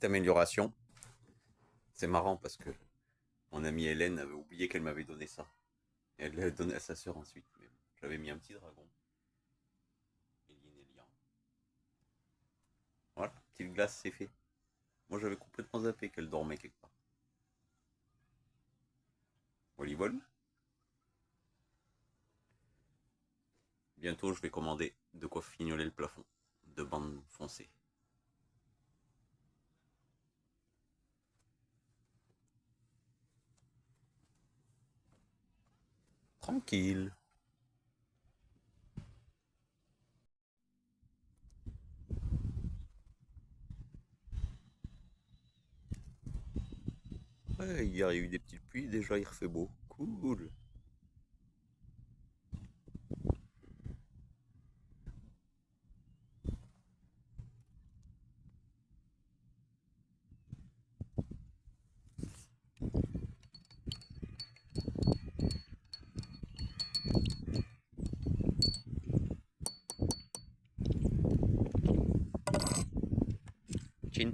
amélioration. C'est marrant parce que mon amie Hélène avait oublié qu'elle m'avait donné ça. Et elle l'a donné à sa sœur ensuite. Mais bon, j'avais mis un petit dragon. Élien et Lian. Voilà, petite glace, c'est fait. Moi j'avais complètement zappé qu'elle dormait quelque part. Volleyball. Bientôt je vais commander de quoi fignoler le plafond. De bande foncée. Tranquille. Ouais, hier il y a eu des petites pluies, déjà il refait beau. Cool. Chin.